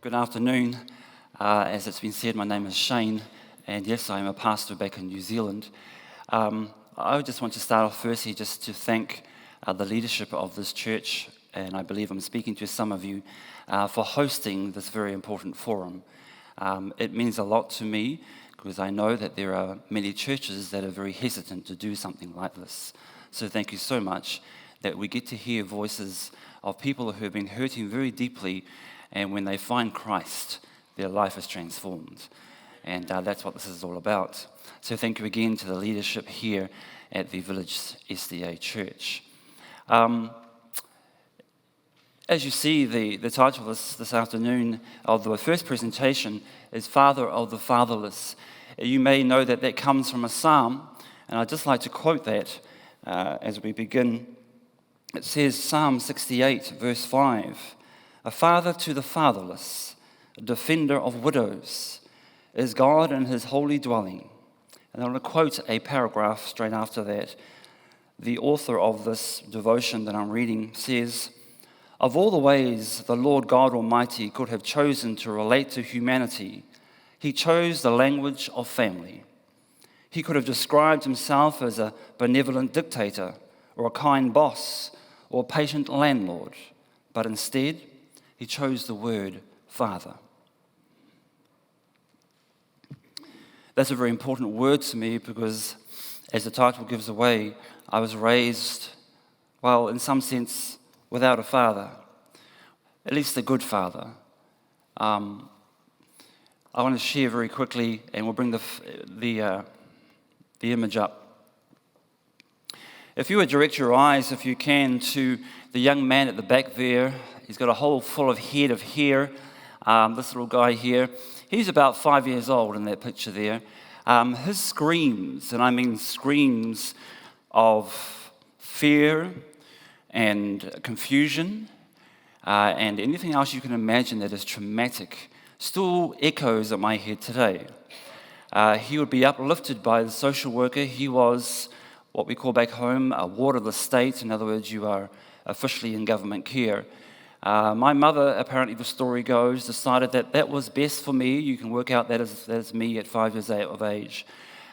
Good afternoon. As it's been said, my name is Shane, and yes, I am a pastor back in New Zealand. I just want to start off firstly just to thank the leadership of this church, and I believe I'm speaking to some of you, for hosting this very important forum. It means a lot to me because I know that there are many churches that are very hesitant to do something like this. So thank you so much that we get to hear voices of people who have been hurting very deeply, and when they find Christ, their life is transformed. And that's what this is all about. So thank you again to the leadership here at the Village SDA Church. As you see, the title this afternoon of the first presentation is Father of the Fatherless. You may know that comes from a psalm, and I'd just like to quote that as we begin. It says, Psalm 68, verse 5, "A father to the fatherless, a defender of widows, is God in his holy dwelling." And I'm going to quote a paragraph straight after that. The author of this devotion that I'm reading says, "Of all the ways the Lord God Almighty could have chosen to relate to humanity, he chose the language of family. He could have described himself as a benevolent dictator or a kind boss or a patient landlord, but instead he chose the word Father." That's a very important word to me because, as the title gives away, I was raised, well, in some sense, without a father, at least a good father. I want to share very quickly, and we'll bring the image up. If you would direct your eyes, if you can, to the young man at the back there. He's got a hole full of head of hair. This little guy here, he's about 5 years old in that picture there. His screams, and I mean screams of fear and confusion and anything else you can imagine that is traumatic, still echoes at my head today. He would be uplifted by the social worker. He was what we call back home a ward of the state. In other words, you are officially in government care. My mother, apparently the story goes, decided that was best for me. You can work out that is me at 5 years of age.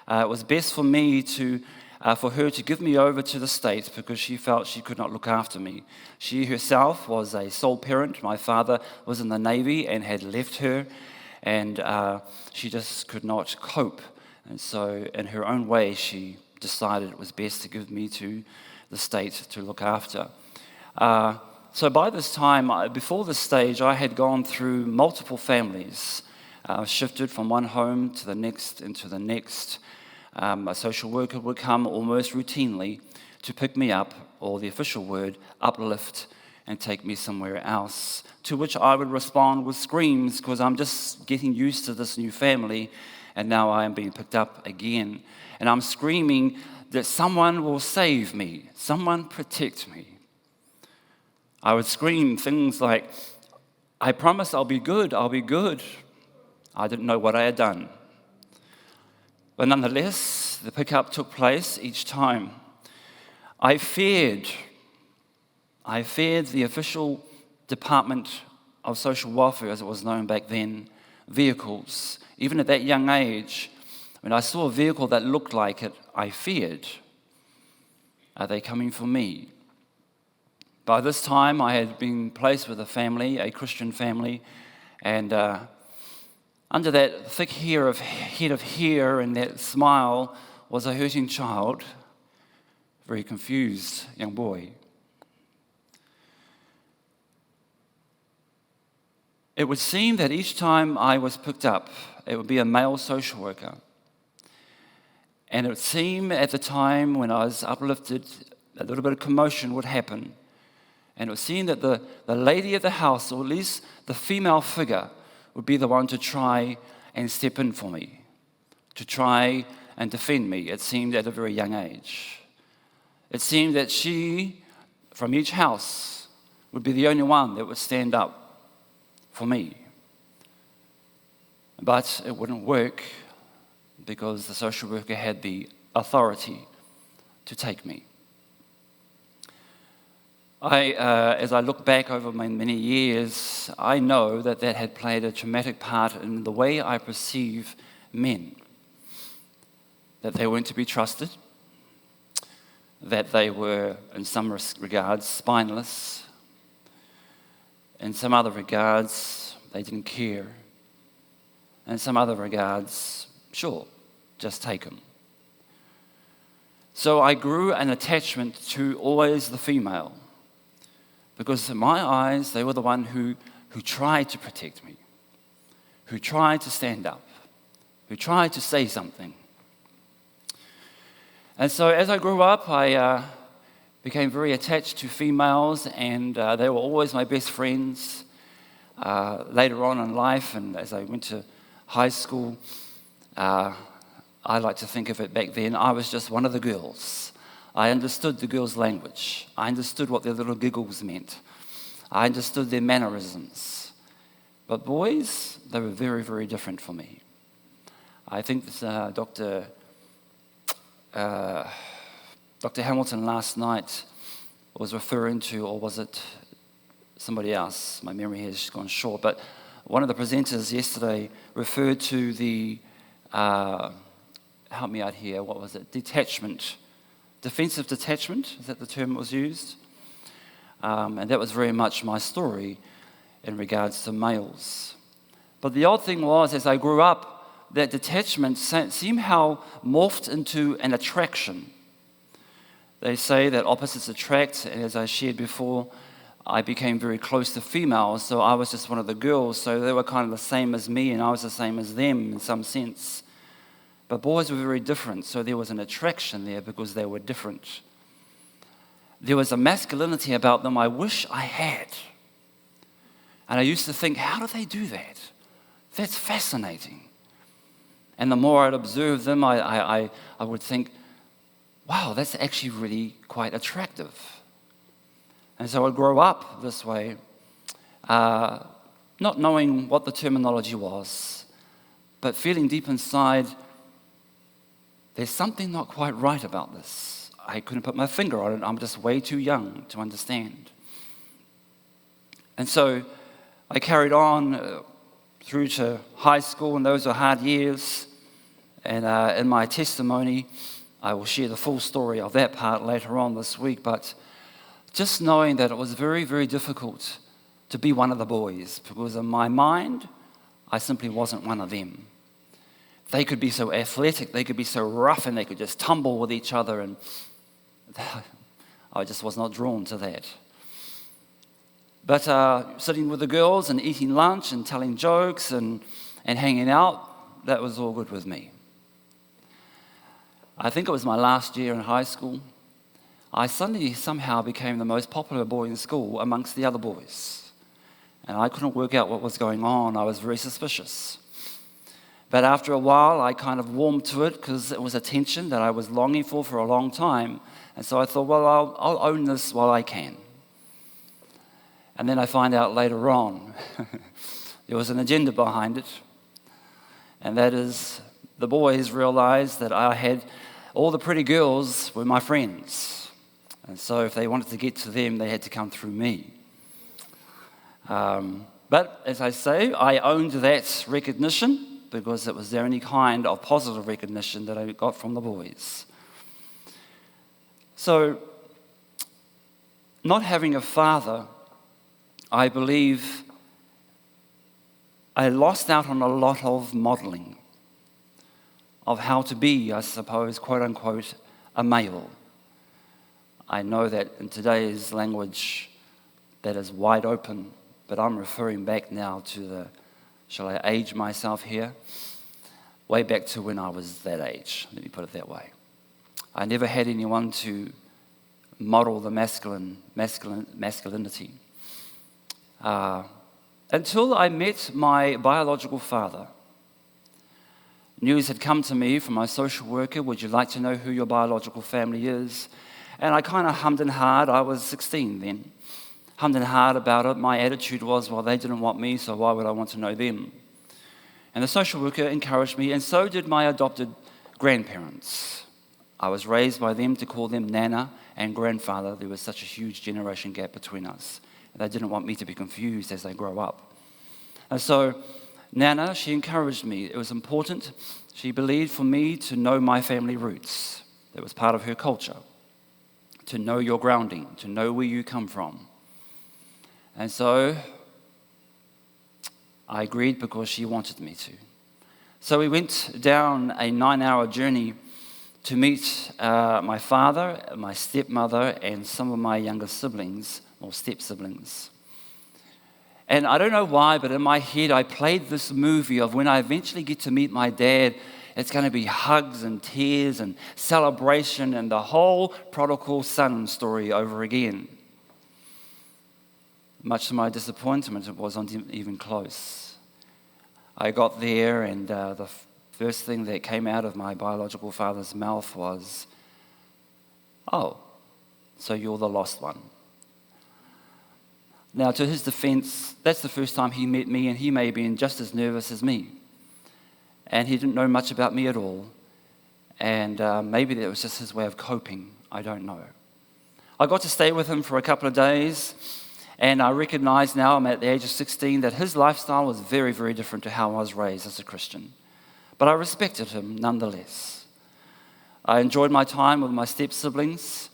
It was best for me for her to give me over to the state because she felt she could not look after me. She herself was a sole parent. My father was in the Navy and had left her, and she just could not cope. And so in her own way, she decided it was best to give me to the state to look after. So by this time, before this stage, I had gone through multiple families, shifted from one home to the next and to the next. A social worker would come almost routinely to pick me up, or the official word, uplift, and take me somewhere else, to which I would respond with screams because I'm just getting used to this new family, and now I am being picked up again. And I'm screaming that someone will save me, someone protect me. I would scream things like, "I promise I'll be good, I'll be good." I didn't know what I had done. But nonetheless, the pickup took place each time. I feared the official Department of Social Welfare, as it was known back then, vehicles. Even at that young age, when I saw a vehicle that looked like it, I feared. Are they coming for me? By this time, I had been placed with a family, a Christian family, and under that thick head of hair and that smile was a hurting child, a very confused young boy. It would seem that each time I was picked up, it would be a male social worker. And it would seem at the time when I was uplifted, a little bit of commotion would happen. And it would seem that the lady of the house, or at least the female figure, would be the one to try and step in for me, to try and defend me, it seemed at a very young age. It seemed that she, from each house, would be the only one that would stand up for me. But it wouldn't work because the social worker had the authority to take me. As I look back over my many years, I know that had played a traumatic part in the way I perceive men. That they weren't to be trusted, that they were, in some regards, spineless. In some other regards, they didn't care. In some other regards, sure, just take them. So I grew an attachment to always the female, because in my eyes, they were the one who tried to protect me, who tried to stand up, who tried to say something. And so as I grew up, I became very attached to females, and they were always my best friends. Later on in life, and as I went to high school, I like to think of it back then, I was just one of the girls. I understood the girls' language. I understood what their little giggles meant. I understood their mannerisms. But boys, they were very, very different for me. I think Dr. Hamilton last night was referring to, or was it somebody else? My memory has gone short. But one of the presenters yesterday referred to the, help me out here, what was it? Detachment. Defensive detachment, is that the term that was used? And that was very much my story in regards to males. But the odd thing was, as I grew up, that detachment somehow morphed into an attraction. They say that opposites attract, and as I shared before, I became very close to females, so I was just one of the girls, so they were kind of the same as me, and I was the same as them in some sense. But boys were very different, so there was an attraction there because they were different. There was a masculinity about them I wish I had. And I used to think, how do they do that? That's fascinating. And the more I'd observe them, I would think, wow, that's actually really quite attractive. And so I'd grow up this way, not knowing what the terminology was, but feeling deep inside, there's something not quite right about this. I couldn't put my finger on it. I'm just way too young to understand. And so I carried on through to high school, and those were hard years. And in my testimony, I will share the full story of that part later on this week. But just knowing that it was very, very difficult to be one of the boys, because in my mind, I simply wasn't one of them. They could be so athletic, they could be so rough, and they could just tumble with each other, and I just was not drawn to that. But sitting with the girls and eating lunch and telling jokes and hanging out, that was all good with me. I think it was my last year in high school. I suddenly somehow became the most popular boy in school amongst the other boys. And I couldn't work out what was going on. I was very suspicious. But after a while, I kind of warmed to it because it was attention that I was longing for a long time. And so I thought, well, I'll own this while I can. And then I find out later on, there was an agenda behind it. And that is, the boys realized that I had, all the pretty girls were my friends. And so if they wanted to get to them, they had to come through me. But as I say, I owned that recognition, because it was the only kind of positive recognition that I got from the boys. So, not having a father, I believe I lost out on a lot of modeling of how to be, I suppose, quote unquote, a male. I know that in today's language that is wide open, but I'm referring back now to the, shall I age myself here? Way back to when I was that age, let me put it that way. I never had anyone to model the masculinity. Until I met my biological father. News had come to me from my social worker, would you like to know who your biological family is? And I kind of hummed and hawed. I was 16 then. Hummed and hawed about it. My attitude was, well, they didn't want me, so why would I want to know them? And the social worker encouraged me, and so did my adopted grandparents. I was raised by them to call them Nana and grandfather. There was such a huge generation gap between us. They didn't want me to be confused as I grow up. And so Nana, she encouraged me. It was important. She believed for me to know my family roots. That was part of her culture. To know your grounding, to know where you come from. And so I agreed because she wanted me to. So we went down a 9-hour journey to meet my father, my stepmother, and some of my younger siblings, or step-siblings. And I don't know why, but in my head I played this movie of when I eventually get to meet my dad, it's going to be hugs and tears and celebration and the whole prodigal son story over again. Much to my disappointment, it wasn't even close. I got there and the first thing that came out of my biological father's mouth was, "Oh, so you're the lost one." Now, to his defense, that's the first time he met me, and he may have been just as nervous as me. And he didn't know much about me at all. And maybe that was just his way of coping. I don't know. I got to stay with him for a couple of days, and I recognize now, I'm at the age of 16, that his lifestyle was very, very different to how I was raised as a Christian. But I respected him nonetheless. I enjoyed my time with my step-siblings.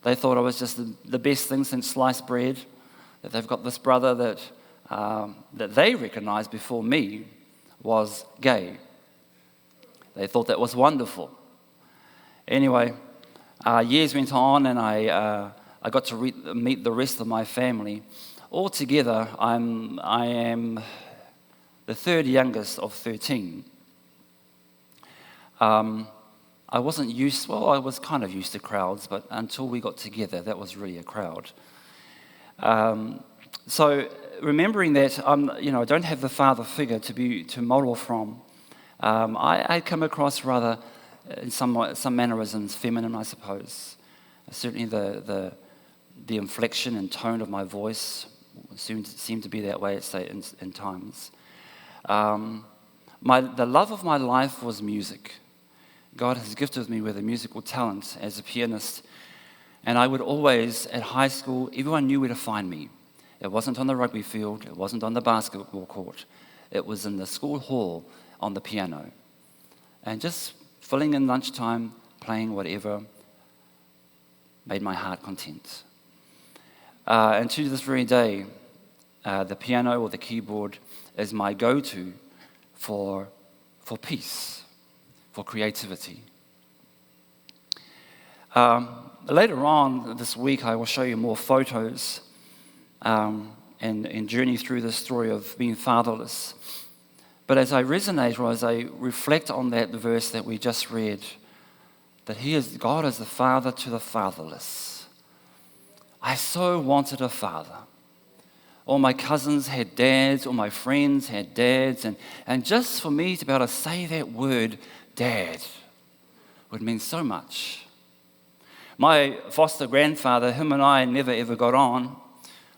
They thought I was just the best thing since sliced bread. That they've got this brother that they recognized before me was gay. They thought that was wonderful. Anyway, years went on, and I got to meet the rest of my family. Altogether, I am the third youngest of 13. I was kind of used to crowds, but until we got together, that was really a crowd. So remembering that I don't have the father figure to model from, I come across rather in some mannerisms feminine, I suppose. Certainly the inflection and tone of my voice seemed to be that way in times. The love of my life was music. God has gifted me with a musical talent as a pianist. And I would always, at high school, everyone knew where to find me. It wasn't on the rugby field. It wasn't on the basketball court. It was in the school hall on the piano. And just filling in lunchtime, playing whatever made my heart content. And to this very day, the piano or the keyboard is my go-to for peace, for creativity. Later on this week, I will show you more photos and journey through the story of being fatherless. But as I resonate or as I reflect on that verse that we just read, that God is the father to the fatherless. I so wanted a father. All my cousins had dads, all my friends had dads, and just for me to be able to say that word, dad, would mean so much. My foster grandfather, him and I never ever got on.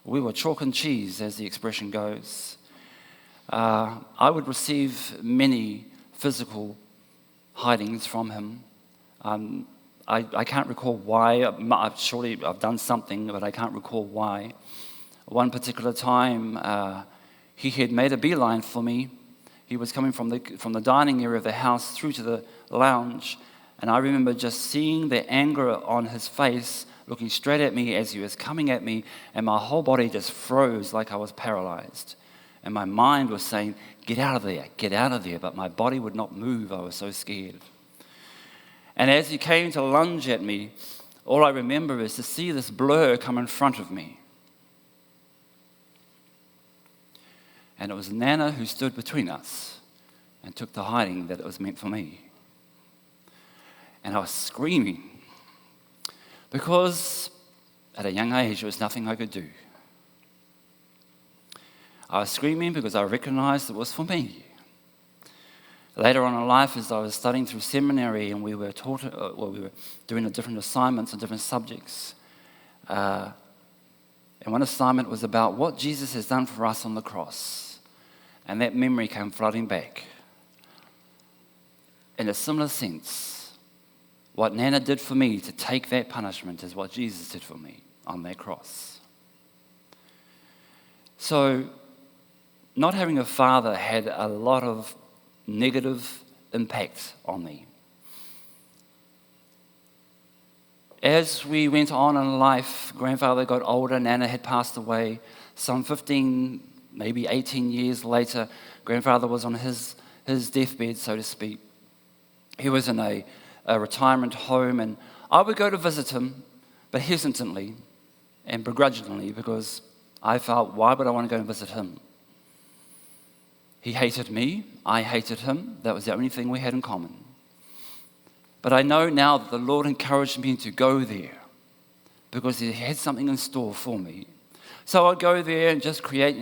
We were chalk and cheese, as the expression goes. I would receive many physical hidings from him. I can't recall why. Surely I've done something, but I can't recall why. One particular time, he had made a beeline for me. He was coming from the dining area of the house through to the lounge, and I remember just seeing the anger on his face, looking straight at me as he was coming at me, and my whole body just froze like I was paralyzed. And my mind was saying, get out of there, but my body would not move. I was so scared. And as he came to lunge at me, all I remember is to see this blur come in front of me. And it was Nana who stood between us and took the hiding that it was meant for me. And I was screaming because at a young age there was nothing I could do. I was screaming because I recognized it was for me. Later on in life, as I was studying through seminary and we were doing different assignments on different subjects, and one assignment was about what Jesus has done for us on the cross. And that memory came flooding back. In a similar sense, What Nana did for me to take that punishment is what Jesus did for me on that cross. So, not having a father had a lot of negative impact on me. As we went on in life, grandfather got older, Nana had passed away. Some 15, maybe 18 years later, grandfather was on his deathbed, so to speak. He was in a retirement home, and I would go to visit him, but hesitantly and begrudgingly, because I felt, why would I want to go and visit him? He hated me, I hated him. That was the only thing we had in common. But I know now that the Lord encouraged me to go there because He had something in store for me. So I'd go there and just create,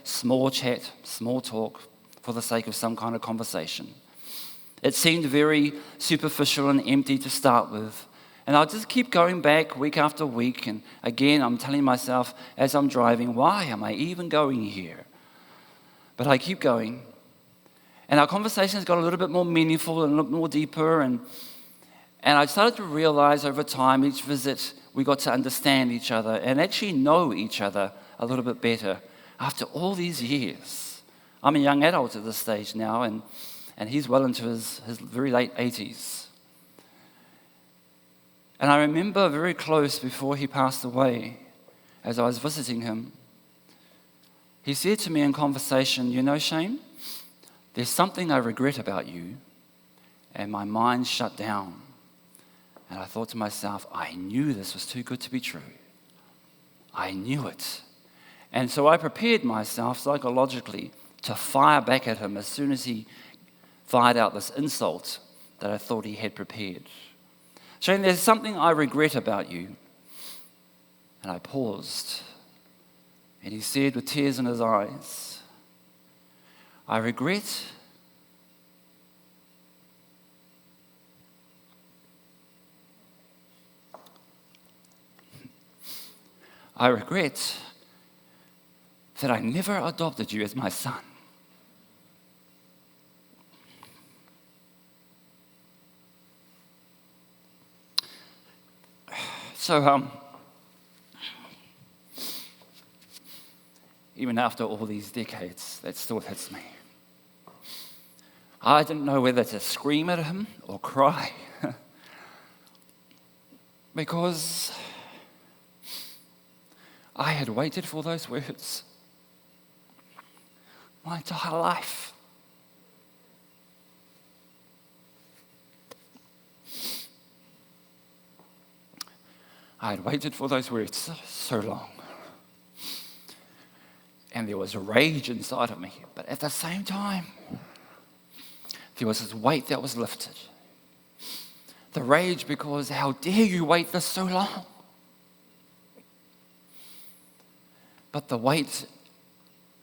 small chat, small talk for the sake of some kind of conversation. It seemed very superficial and empty to start with. And I'll just keep going back week after week. And again, I'm telling myself as I'm driving, why am I even going here? But I keep going. And our conversations got a little bit more meaningful and a little more deeper. And I started to realize over time, each visit, we got to understand each other and actually know each other a little bit better after all these years. I'm a young adult at this stage now, and he's well into his very late 80s. And I remember very close before he passed away, as I was visiting him, he said to me in conversation, Shane, there's something I regret about you. And my mind shut down. And I thought to myself, I knew this was too good to be true. I knew it. And so I prepared myself psychologically to fire back at him as soon as he fired out this insult that I thought he had prepared. Shane, there's something I regret about you. And I paused. And he said with tears in his eyes, I regret that I never adopted you as my son. So, even after all these decades, that still hits me. I didn't know whether to scream at him or cry. Because I had waited for those words my entire life. I had waited for those words so long. And there was rage inside of me. But at the same time, there was this weight that was lifted. The rage because how dare you wait this so long? But the weight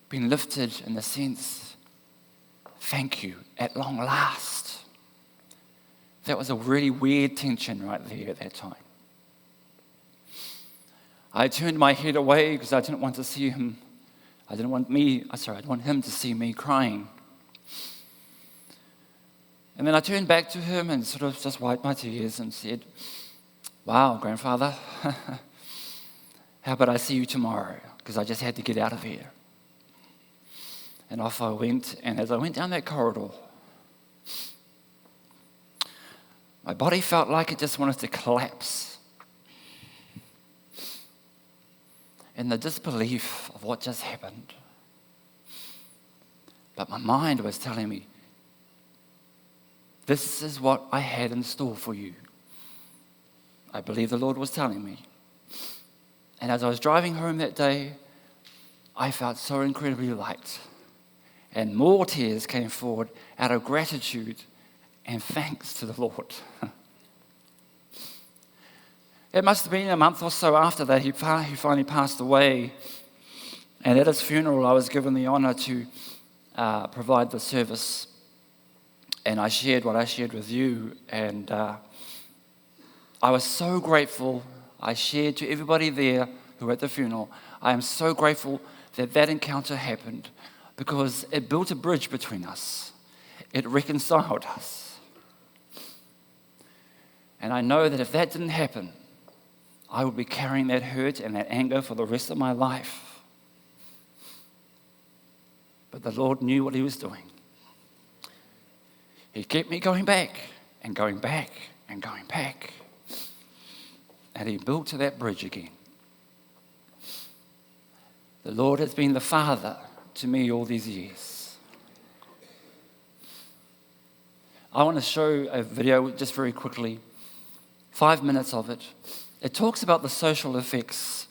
being lifted in the sense, thank you, at long last. That was a really weird tension right there at that time. I turned my head away because I didn't want to see him. I didn't want him to see me crying. And then I turned back to him and sort of just wiped my tears and said, wow, grandfather, how about I see you tomorrow? Because I just had to get out of here. And off I went, and as I went down that corridor, my body felt like it just wanted to collapse. In the disbelief of what just happened. But my mind was telling me, this is what I had in store for you. I believe the Lord was telling me. And as I was driving home that day, I felt so incredibly light. And more tears came forward out of gratitude and thanks to the Lord. It must have been a month or so after that he finally passed away. And at his funeral, I was given the honor to provide the service. And I shared what I shared with you. And I was so grateful. I shared to everybody there who were at the funeral. I am so grateful that that encounter happened because it built a bridge between us. It reconciled us. And I know that if that didn't happen, I would be carrying that hurt and that anger for the rest of my life. But the Lord knew what he was doing. He kept me going back and going back and going back. And he built to that bridge again. The Lord has been the Father to me all these years. I want to show a video just very quickly, 5 minutes of it. It talks about the social effects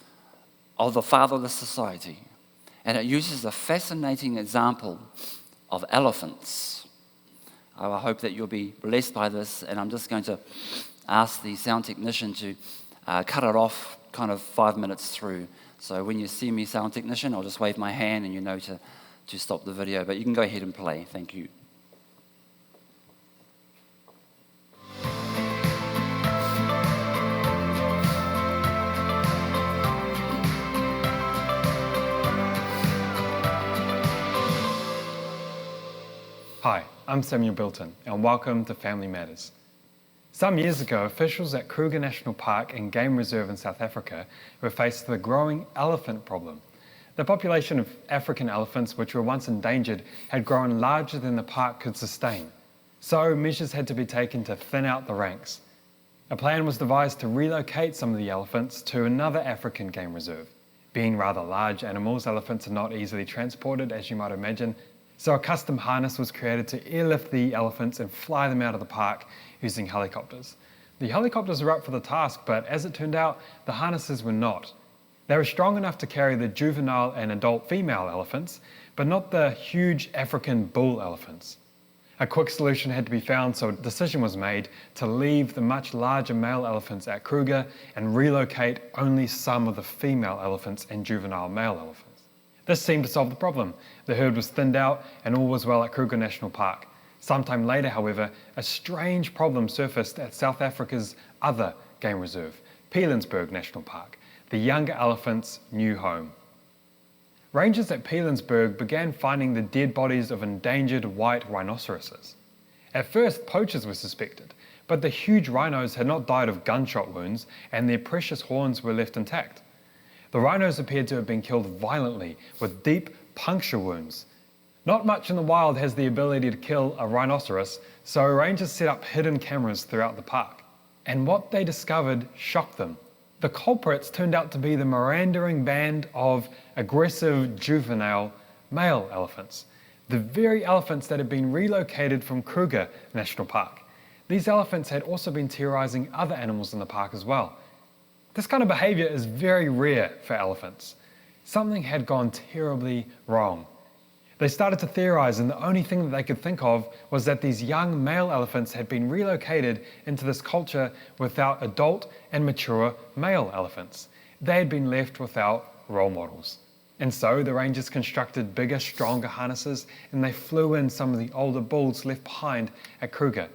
of the fatherless society, and it uses a fascinating example of elephants. I hope that you'll be blessed by this, and I'm just going to ask the sound technician to cut it off kind of 5 minutes through. So when you see me, sound technician, I'll just wave my hand and you know to stop the video, but you can go ahead and play. Thank you. Hi, I'm Samuel Bilton, and welcome to Family Matters. Some years ago, officials at Kruger National Park and Game Reserve in South Africa were faced with a growing elephant problem. The population of African elephants, which were once endangered, had grown larger than the park could sustain. So measures had to be taken to thin out the ranks. A plan was devised to relocate some of the elephants to another African game reserve. Being rather large animals, elephants are not easily transported, as you might imagine, so a custom harness was created to airlift the elephants and fly them out of the park using helicopters. The helicopters were up for the task, but as it turned out, the harnesses were not. They were strong enough to carry the juvenile and adult female elephants, but not the huge African bull elephants. A quick solution had to be found, so a decision was made to leave the much larger male elephants at Kruger and relocate only some of the female elephants and juvenile male elephants. This seemed to solve the problem. The herd was thinned out and all was well at Kruger National Park. Sometime later, however, a strange problem surfaced at South Africa's other game reserve, Pilanesberg National Park, the younger elephants' new home. Rangers at Pilanesberg began finding the dead bodies of endangered white rhinoceroses. At first, poachers were suspected, but the huge rhinos had not died of gunshot wounds and their precious horns were left intact. The rhinos appeared to have been killed violently with deep puncture wounds. Not much in the wild has the ability to kill a rhinoceros, so rangers set up hidden cameras throughout the park. And what they discovered shocked them. The culprits turned out to be the meandering band of aggressive juvenile male elephants, the very elephants that had been relocated from Kruger National Park. These elephants had also been terrorizing other animals in the park as well. This kind of behavior is very rare for elephants. Something had gone terribly wrong. They started to theorize, and the only thing that they could think of was that these young male elephants had been relocated into this culture without adult and mature male elephants. They had been left without role models. And so the rangers constructed bigger, stronger harnesses, and they flew in some of the older bulls left behind at Kruger.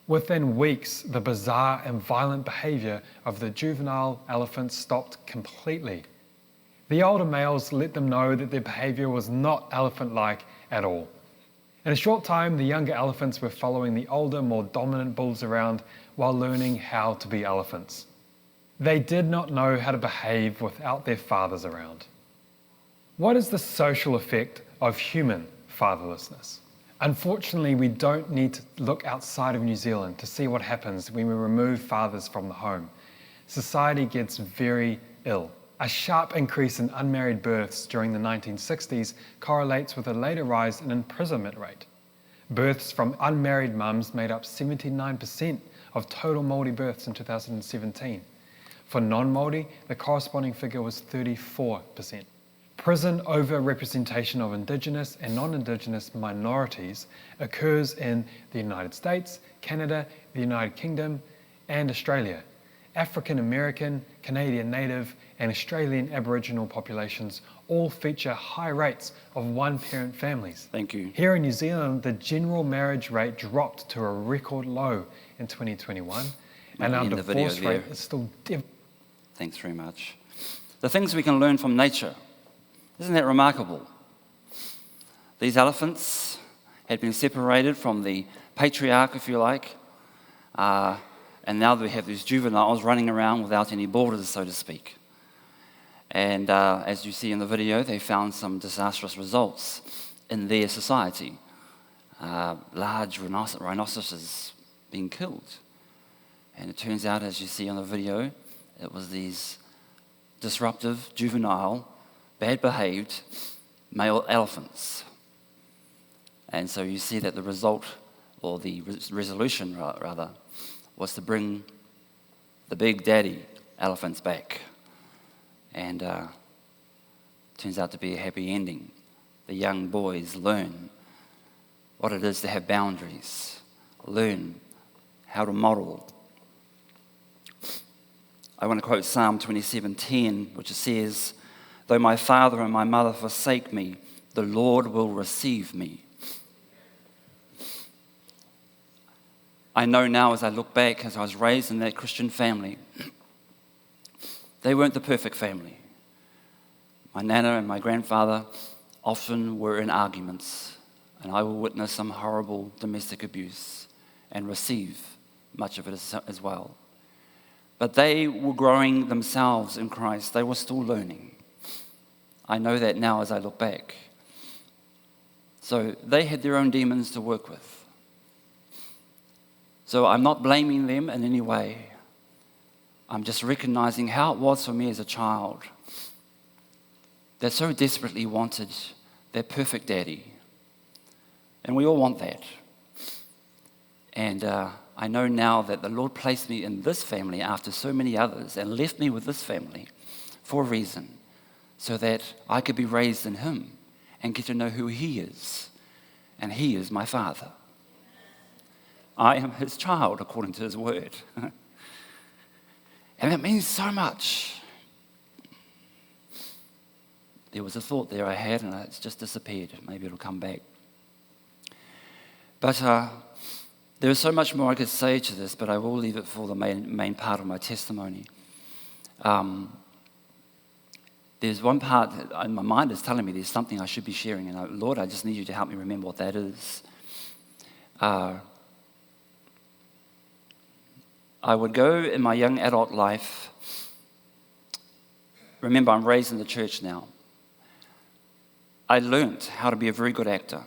Within weeks, the bizarre and violent behavior of the juvenile elephants stopped completely. The older males let them know that their behavior was not elephant-like at all. In a short time, the younger elephants were following the older, more dominant bulls around while learning how to be elephants. They did not know how to behave without their fathers around. What is the social effect of human fatherlessness? Unfortunately, we don't need to look outside of New Zealand to see what happens when we remove fathers from the home. Society gets very ill. A sharp increase in unmarried births during the 1960s correlates with a later rise in imprisonment rate. Births from unmarried mums made up 79% of total Māori births in 2017. For non-Māori, the corresponding figure was 34%. Prison over-representation of Indigenous and non-Indigenous minorities occurs in the United States, Canada, the United Kingdom, and Australia. African American, Canadian Native, and Australian Aboriginal populations all feature high rates of one-parent families. Thank you. Here in New Zealand, the general marriage rate dropped to a record low in 2021, and our divorce rate is still Thanks very much. The things we can learn from nature. Isn't that remarkable? These elephants had been separated from the patriarch, if you like, And now we have these juveniles running around without any borders, so to speak. And as you see in the video, they found some disastrous results in their society. Large rhinoceroses being killed. And it turns out, as you see on the video, it was these disruptive, juvenile, bad-behaved male elephants. And so you see that the result, or the resolution rather, was to bring the big daddy elephants back. And turns out to be a happy ending. The young boys learn what it is to have boundaries, learn how to model. I want to quote Psalm 27:10, which says, "Though my father and my mother forsake me, the Lord will receive me." I know now as I look back, as I was raised in that Christian family, they weren't the perfect family. My nana and my grandfather often were in arguments, and I will witness some horrible domestic abuse and receive much of it as well. But they were growing themselves in Christ. They were still learning. I know that now as I look back. So they had their own demons to work with. So I'm not blaming them in any way. I'm just recognizing how it was for me as a child that so desperately wanted that perfect daddy. And we all want that. And I know now that the Lord placed me in this family after so many others and left me with this family for a reason, so that I could be raised in Him and get to know who He is. And He is my Father. I am His child according to His word. And it means so much. There was a thought there I had, and it's just disappeared. Maybe it'll come back. But there is so much more I could say to this, but I will leave it for the main part of my testimony. There's one part, and my mind is telling me there's something I should be sharing, and Lord, I just need you to help me remember what that is. I would go in my young adult life. Remember, I'm raised in the church now. I learnt how to be a very good actor.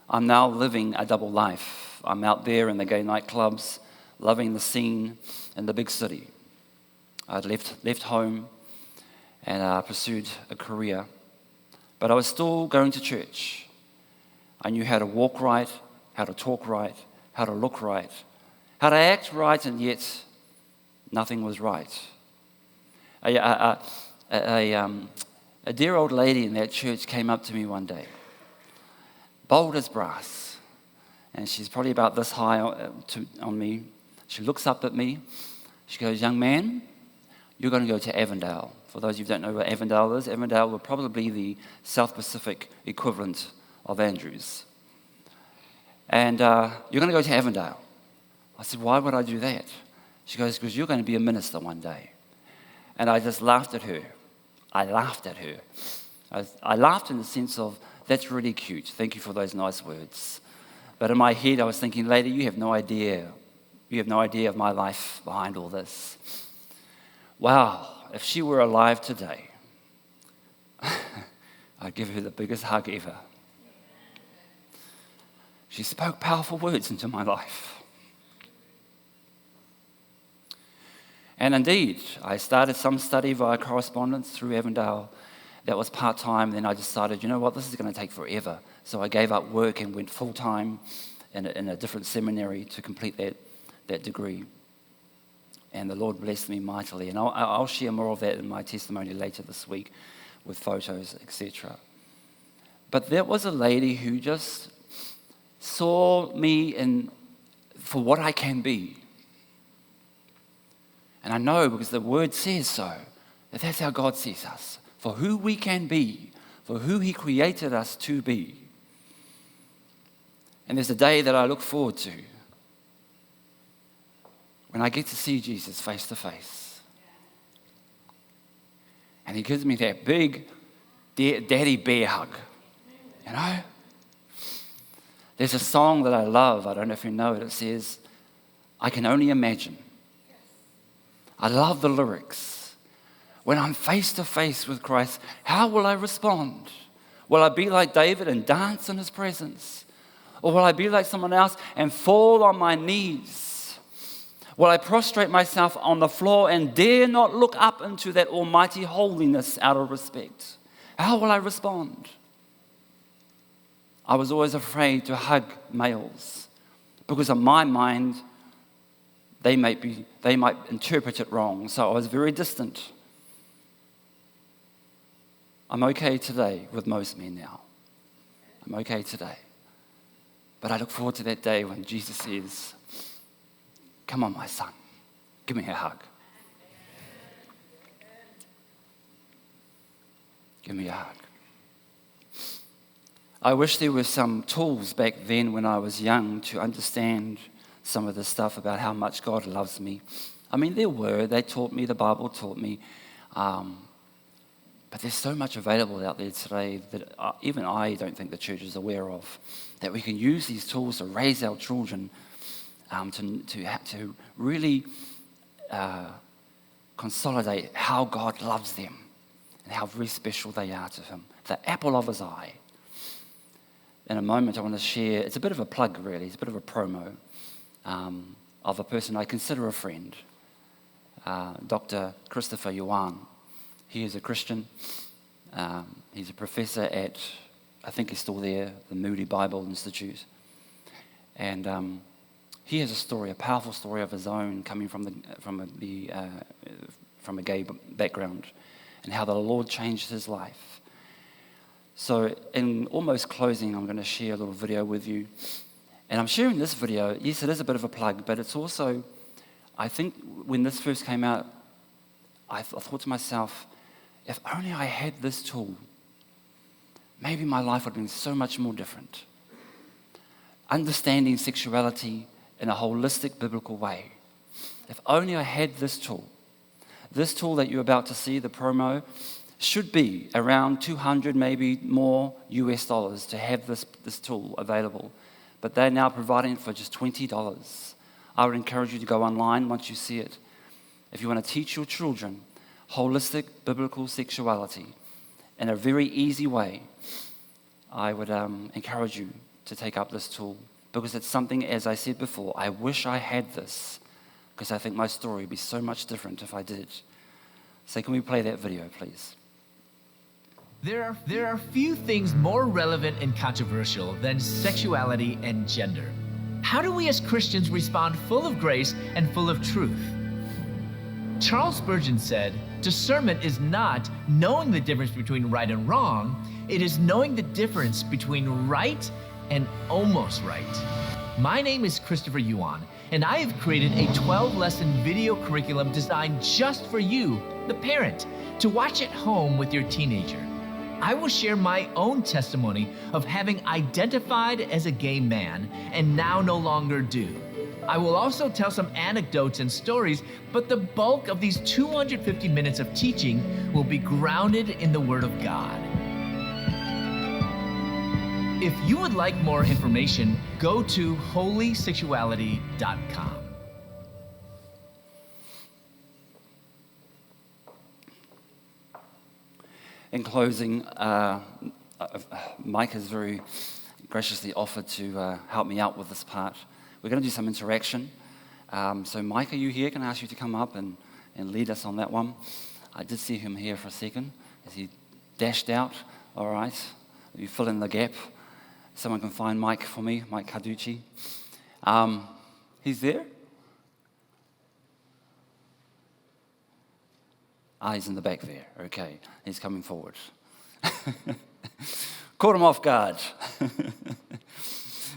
I'm now living a double life. I'm out there in the gay nightclubs, loving the scene in the big city. I'd left home and pursued a career, but I was still going to church. I knew how to walk right, how to talk right, how to look right, how to act right, and yet nothing was right. A dear old lady in that church came up to me one day, bold as brass, and she's probably about this high on me. She looks up at me. She goes, "Young man, you're going to go to Avondale." For those of you who don't know what Avondale is, Avondale were probably the South Pacific equivalent of Andrews. And you're going to go to Avondale. I said, "Why would I do that?" She goes, "Because you're going to be a minister one day." And I just laughed at her. I laughed at her. I laughed in the sense of, that's really cute. Thank you for those nice words. But in my head, I was thinking, lady, you have no idea. You have no idea of my life behind all this. Wow, if she were alive today, I'd give her the biggest hug ever. She spoke powerful words into my life. And indeed, I started some study via correspondence through Avondale. That was part-time. Then I decided, you know what, this is going to take forever. So I gave up work and went full-time in a different seminary to complete that degree. And the Lord blessed me mightily. And I'll share more of that in my testimony later this week with photos, etc. But there was a lady who just saw me for what I can be. And I know, because the word says so, that that's how God sees us, for who we can be, for who He created us to be. And there's a day that I look forward to when I get to see Jesus face to face. And He gives me that big daddy bear hug, you know? There's a song that I love, I don't know if you know it, it says, I can only imagine. I love the lyrics. When I'm face to face with Christ, how will I respond? Will I be like David and dance in his presence? Or will I be like someone else and fall on my knees? Will I prostrate myself on the floor and dare not look up into that almighty holiness out of respect? How will I respond? I was always afraid to hug males because in my mind, they might interpret it wrong. So I was very distant. I'm okay today with most men now. I'm okay today. But I look forward to that day when Jesus says, come on, my son, give me a hug. Give me a hug. I wish there were some tools back then when I was young to understand some of the stuff about how much God loves me. I mean, there were. They taught me, the Bible taught me. But there's so much available out there today that even I don't think the church is aware of, that we can use these tools to raise our children to really consolidate how God loves them and how very special they are to him. The apple of his eye. In a moment, I want to share, it's a bit of a plug really, it's a bit of a promo of a person I consider a friend, Dr. Christopher Yuan. He is a Christian. He's a professor at, I think he's still there, the Moody Bible Institute. And he has a story, a powerful story of his own, coming from a gay background, and how the Lord changed his life. So in almost closing, I'm going to share a little video with you. And I'm sharing this video. Yes, it is a bit of a plug, but it's also, I think when this first came out, I thought to myself, if only I had this tool, maybe my life would have been so much more different. Understanding sexuality in a holistic biblical way. If only I had this tool that you're about to see, the promo, should be around $200, maybe more US dollars to have this tool available. But they're now providing it for just $20. I would encourage you to go online once you see it. If you want to teach your children holistic biblical sexuality in a very easy way, I would encourage you to take up this tool, because it's something, as I said before, I wish I had this, because I think my story would be so much different if I did. So can we play that video, please? There are few things more relevant and controversial than sexuality and gender. How do we as Christians respond full of grace and full of truth? Charles Spurgeon said, discernment is not knowing the difference between right and wrong, it is knowing the difference between right and almost right. My name is Christopher Yuan, and I have created a 12-lesson video curriculum designed just for you, the parent, to watch at home with your teenager. I will share my own testimony of having identified as a gay man and now no longer do. I will also tell some anecdotes and stories, but the bulk of these 250 minutes of teaching will be grounded in the Word of God. If you would like more information, go to holysexuality.com. In closing, Mike has very graciously offered to help me out with this part. We're going to do some interaction. So Mike, are you here? Can I ask you to come up and lead us on that one? I did see him here for a second as he dashed out. All right. You fill in the gap. Someone can find Mike for me, Mike Carducci. He's there? He's in the back there. Okay, he's coming forward. Caught him off guard.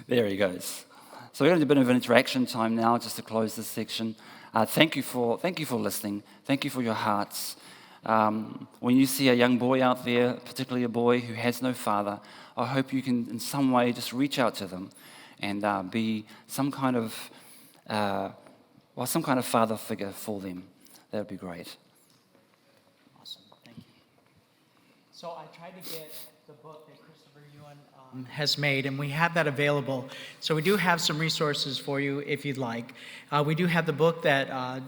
There he goes. So we're going to do a bit of an interaction time now, just to close this section. Thank you for listening. Thank you for your hearts. When you see a young boy out there, particularly a boy who has no father, I hope you can, in some way, just reach out to them and be some kind of father figure for them. That would be great. Awesome. Thank you. So I tried to get the book that Christopher Ewan has made, and we have that available. So we do have some resources for you if you'd like. We do have the book that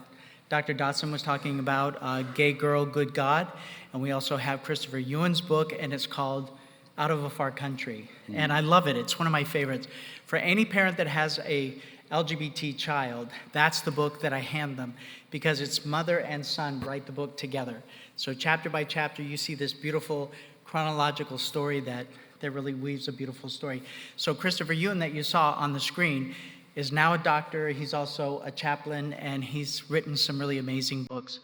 Dr. Dotson was talking about, Gay Girl, Good God. And we also have Christopher Ewan's book, and it's called Out of a Far Country. And I love it. It's one of my favorites. For any parent that has a LGBT child, that's the book that I hand them, because it's mother and son write the book together. So chapter by chapter, you see this beautiful chronological story that really weaves a beautiful story. So Christopher Ewan that you saw on the screen is now a doctor. He's also a chaplain, and he's written some really amazing books.